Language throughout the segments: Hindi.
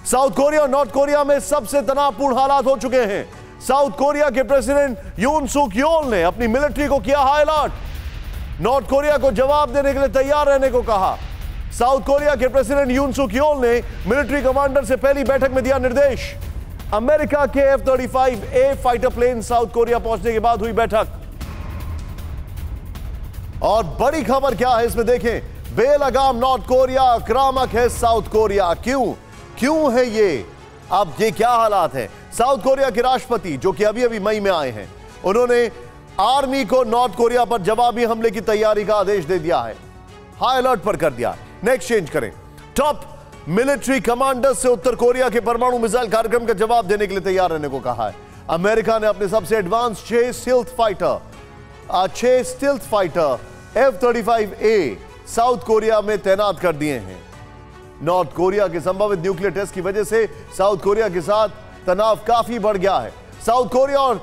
साउथ कोरिया और नॉर्थ कोरिया में सबसे तनावपूर्ण हालात हो चुके हैं। साउथ कोरिया के प्रेसिडेंट यून सुक योल ने अपनी मिलिट्री को किया हाई अलर्ट, नॉर्थ कोरिया को जवाब देने के लिए तैयार रहने को कहा। साउथ कोरिया के प्रेसिडेंट यून सुक योल ने मिलिट्री कमांडर से पहली बैठक में दिया निर्देश। अमेरिका के F-35A fighter plane south Korea पहुंचने के बाद हुई बैठक। और बड़ी खबर क्या है इसमें देखें। बेलगाम नॉर्थ कोरिया, आक्रामक है साउथ कोरिया। क्यों है ये? अब ये क्या हालात है? साउथ कोरिया के राष्ट्रपति जो कि अभी अभी मई में आए हैं, उन्होंने आर्मी को नॉर्थ कोरिया पर जवाबी हमले की तैयारी का आदेश दे दिया है, हाई अलर्ट पर कर दिया। नेक्स्ट चेंज करें। टॉप मिलिट्री कमांडर्स से उत्तर कोरिया के परमाणु मिसाइल कार्यक्रम का जवाब देने के लिए तैयार रहने को कहा है। अमेरिका ने अपने सबसे advance 6 stealth fighter F-35A south Korea में तैनात कर दिए हैं। नॉर्थ कोरिया के संभावित न्यूक्लियर टेस्ट की वजह से साउथ कोरिया के साथ तनाव काफी बढ़ गया है। साउथ कोरिया और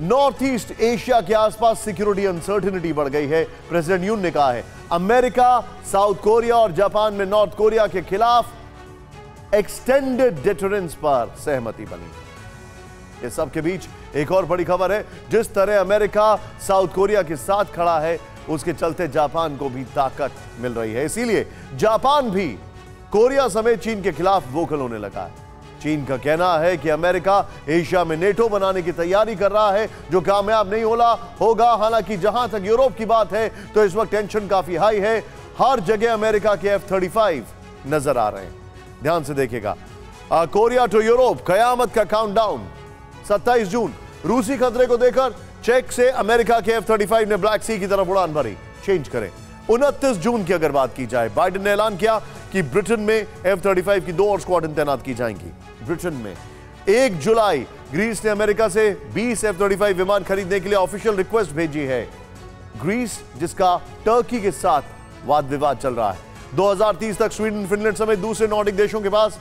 नॉर्थ ईस्ट एशिया के आसपास सिक्योरिटी अनसर्टेनिटी बढ़ गई है। प्रेसिडेंट यून ने कहा है अमेरिका, साउथ कोरिया और जापान में नॉर्थ कोरिया के खिलाफ एक्सटेंडेड डिटरेंस पर सहमति बनी। इस सब के बीच एक और बड़ी खबर है। जिस तरह अमेरिका साउथ कोरिया के साथ खड़ा है, उसके चलते जापान को भी ताकत मिल रही है। इसीलिए जापान भी कोरिया समेत चीन के खिलाफ वोकल होने लगा है। चीन का कहना है कि अमेरिका एशिया में नेटो बनाने की तैयारी कर रहा है, जो कामयाब नहीं होगा। हालांकि जहां तक यूरोप की बात है तो इस वक्त टेंशन काफी हाई है। हर जगह अमेरिका के F-35 नजर आ रहे हैं। ध्यान से देखिएगा। कोरिया टू यूरोप, कयामत का काउंटडाउन। 27 जून रूसी खतरे को देखकर चेक से अमेरिका के F-35 ने ब्लैक सी की तरफ उड़ान भरी। चेंज करें। 29 जून की अगर बात की जाए, बाइडेन ने ऐलान किया कि ब्रिटेन में F-35 की 2 और स्क्वाड्रन तैनात की जाएंगी। ब्रिटेन में 1 जुलाई ग्रीस ने अमेरिका से 20 F-35 विमान खरीदने के लिए ऑफिशियल रिक्वेस्ट भेजी है। ग्रीस जिसका टर्की के साथ वाद विवाद चल रहा है। 2030 तक स्वीडन, फिनलैंड समेत दूसरे नॉर्डिक देशों के पास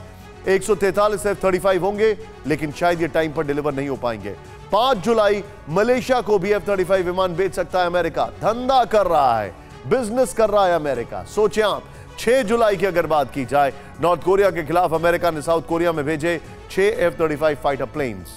143 F-35 होंगे, लेकिन शायद ये टाइम पर डिलीवर नहीं हो पाएंगे। 5 जुलाई मलेशिया को भी F-35 विमान बेच सकता है अमेरिका। धंधा कर रहा है, बिजनेस कर रहा है अमेरिका। सोचें आप। 6 जुलाई की अगर बात की जाए, नॉर्थ कोरिया के खिलाफ अमेरिका ने साउथ कोरिया में भेजे 6 F-35 फाइटर प्लेन्स।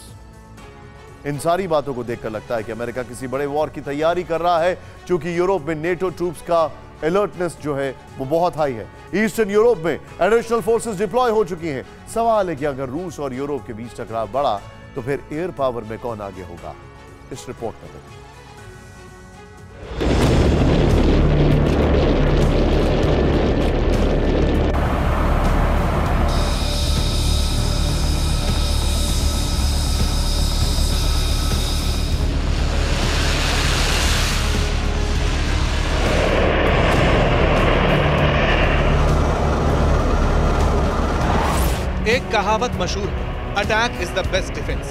इन सारी बातों को देखकर लगता है कि अमेरिका किसी बड़े वॉर की तैयारी कर रहा है, क्योंकि यूरोप में नेटो ट्रूप्स का अलर्टनेस जो है वो बहुत हाई है। ईस्टर्न यूरोप में एडिशनल फोर्सेस डिप्लॉय हो चुकी हैं। सवाल है कि अगर रूस और यूरोप के बीच टकराव बढ़ा तो फिर एयर पावर में कौन आगे होगा? इस रिपोर्ट में देखिए। एक कहावत मशहूर है, attack is the best defence.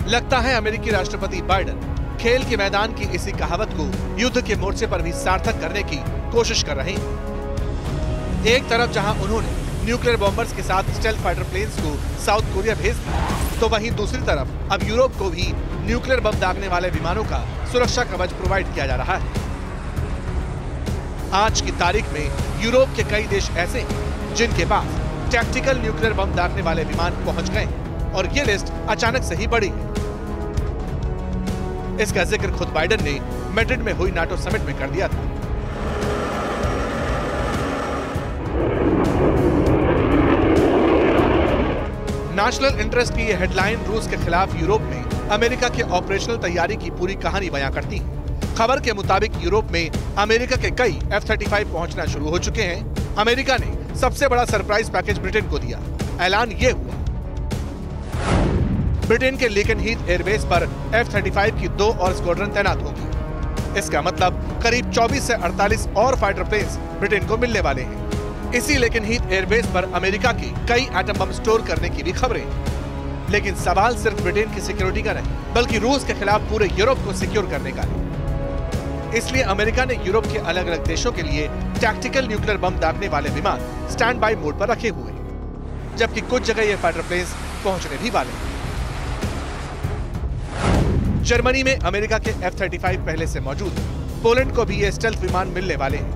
लगता है अमेरिकी राष्ट्रपति बाइडेन खेल के मैदान की इसी कहावत को युद्ध के मोर्चे पर भी सार्थक करने की कोशिश कर रहे हैं। एक तरफ जहां उन्होंने न्यूक्लियर बॉम्बर्स के साथ स्टेल्थ फाइटर प्लेन्स को साउथ कोरिया भेज दिया, तो वहीं दूसरी तरफ अब यूरोप को भी न्यूक्लियर बम दागने वाले विमानों का सुरक्षा कवच प्रोवाइड किया जा रहा है। आज की तारीख में यूरोप के कई देश ऐसे हैं जिनके पास टैक्टिकल न्यूक्लियर बम दागने वाले विमान पहुंच गए, और ये लिस्ट अचानक से ही बढ़ी है। इसका जिक्र खुद बाइडेन ने मैड्रिड में हुई नाटो समिट में कर दिया था। नेशनल इंटरेस्ट की यह हेडलाइन रूस के खिलाफ यूरोप में अमेरिका के ऑपरेशनल तैयारी की पूरी कहानी बयां करती है। खबर के मुताबिक यूरोप में अमेरिका के कई F-35 पहुंचना शुरू हो चुके हैं। अमेरिका ने सबसे बड़ा सरप्राइज पैकेज ब्रिटेन को दिया। ऐलान ये हुआ, ब्रिटेन के लेकनहीथ एयरबेस पर F-35 की 2 और स्क्वाड्रन तैनात होंगी। इसका मतलब करीब 24 से 48 और फाइटर प्लेन्स ब्रिटेन को मिलने वाले हैं। इसी लेकनहीथ एयरबेस पर अमेरिका के कई एटम बम स्टोर करने की भी खबरें हैं। लेकिन सवाल सिर्फ ब्रिटेन की सिक्योरिटी का नहीं, बल्कि रूस के खिलाफ पूरे यूरोप को सिक्योर करने का है। इसलिए अमेरिका ने यूरोप के अलग अलग देशों के लिए टैक्टिकल न्यूक्लियर बम दागने वाले विमान स्टैंड बाय मोड पर रखे हुए हैं, जबकि कुछ जगह ये फाइटर प्लेन्स पहुंचने भी वाले हैं। जर्मनी में अमेरिका के F-35 पहले से मौजूद है। पोलैंड को भी ये स्टेल्थ विमान मिलने वाले हैं।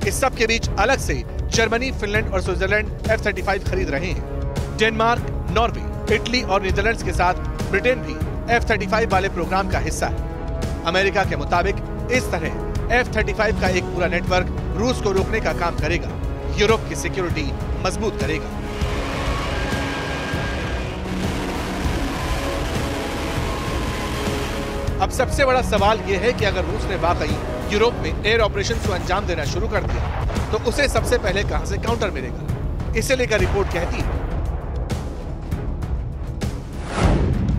इस सब के बीच अलग से जर्मनी, फिनलैंड और स्विट्जरलैंड F-35 खरीद रहे हैं। डेनमार्क, नॉर्वे, इटली और नीदरलैंड्स के साथ ब्रिटेन भी F-35 वाले प्रोग्राम का हिस्सा है। अमेरिका के मुताबिक इस तरह F-35 का एक पूरा नेटवर्क रूस को रोकने का काम करेगा, यूरोप की सिक्योरिटी मजबूत करेगा। अब सबसे बड़ा सवाल यह है कि अगर रूस ने वाकई यूरोप में एयर ऑपरेशन को अंजाम देना शुरू कर दिया तो उसे सबसे पहले कहां से काउंटर मिलेगा। इसे लेकर रिपोर्ट कहती है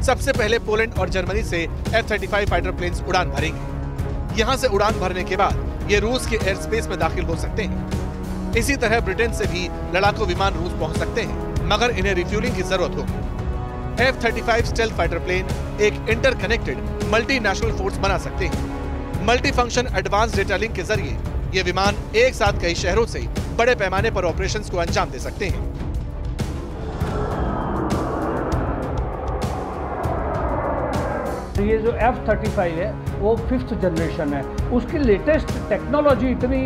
सबसे पहले पोलैंड और जर्मनी से F-35 फाइटर प्लेन्स उड़ान भरेंगे। यहां से उड़ान भरने के बाद ये रूस के एयर स्पेस में दाखिल हो सकते हैं। इसी तरह ब्रिटेन से भी लड़ाकू विमान रूस पहुंच सकते हैं, मगर इन्हें रिफ्यूलिंग की जरूरत होगी। F-35 स्टेल्थ फाइटर प्लेन एक इंटरकनेक्टेड मल्टीनेशनल फोर्स बना सकते हैं। Multi function advance data link के जरिए ये विमान एक साथ कई शहरों से बड़े पैमाने पर ऑपरेशंस को अंजाम दे सकते हैं। ये जो F-35 है वो 5th जनरेशन है। उसकी लेटेस्ट टेक्नोलॉजी इतनी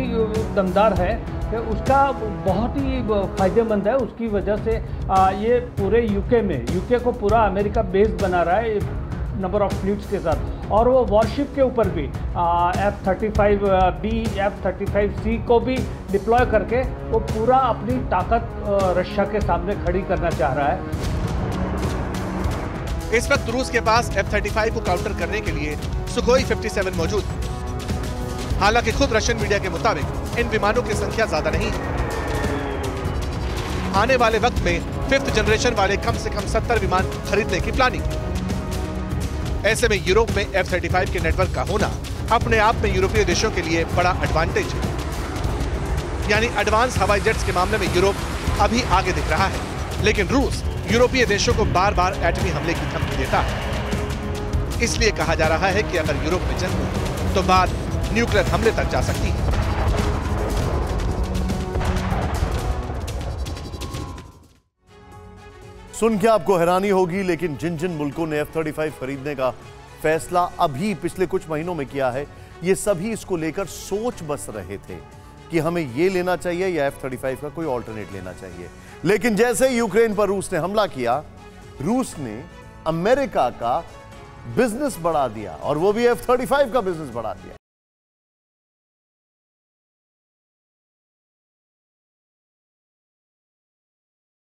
दमदार है कि उसका बहुत ही फायदेमंद है। उसकी वजह से ये पूरे यूके को पूरा अमेरिका बेस बना रहा है नंबर ऑफ फ्लीट्स के साथ, और वो वॉरशिप के ऊपर भी F-35B, F-35C को भी डिप्लॉय करके वो पूरा अपनी ताकत रशिया के सामने खड़ी करना चाह रहा है। इस वक्त रूस के पास F-35 को काउंटर करने के लिए सुखोई 57 मौजूद है। हालांकि खुद रशियन मीडिया के मुताबिक इन विमानों की संख्या ज्यादा नहीं है। आने वाले वक्त में 5th जनरेशन वाले कम से कम 70 विमान खरीदने की प्लानिंग है। ऐसे में यूरोप में F-35 के नेटवर्क का होना अपने आप में यूरोपीय देशों के लिए बड़ा एडवांटेज है। यानी एडवांस हवाई जेट्स के मामले में यूरोप अभी आगे दिख रहा है, लेकिन रूस यूरोपीय देशों को बार बार एटमी हमले की धमकी देता है। इसलिए कहा जा रहा है कि अगर यूरोप में जंग हो तो बात न्यूक्लियर हमले तक जा सकती है। सुन के आपको हैरानी होगी, लेकिन जिन जिन मुल्कों ने F-35 खरीदने का फैसला अभी पिछले कुछ महीनों में किया है, ये सभी इसको लेकर सोच बस रहे थे कि हमें ये लेना चाहिए या F-35 का कोई ऑल्टरनेट लेना चाहिए। लेकिन जैसे यूक्रेन पर रूस ने हमला किया, रूस ने अमेरिका का बिजनेस बढ़ा दिया, और वो भी F-35 का बिजनेस बढ़ा दिया।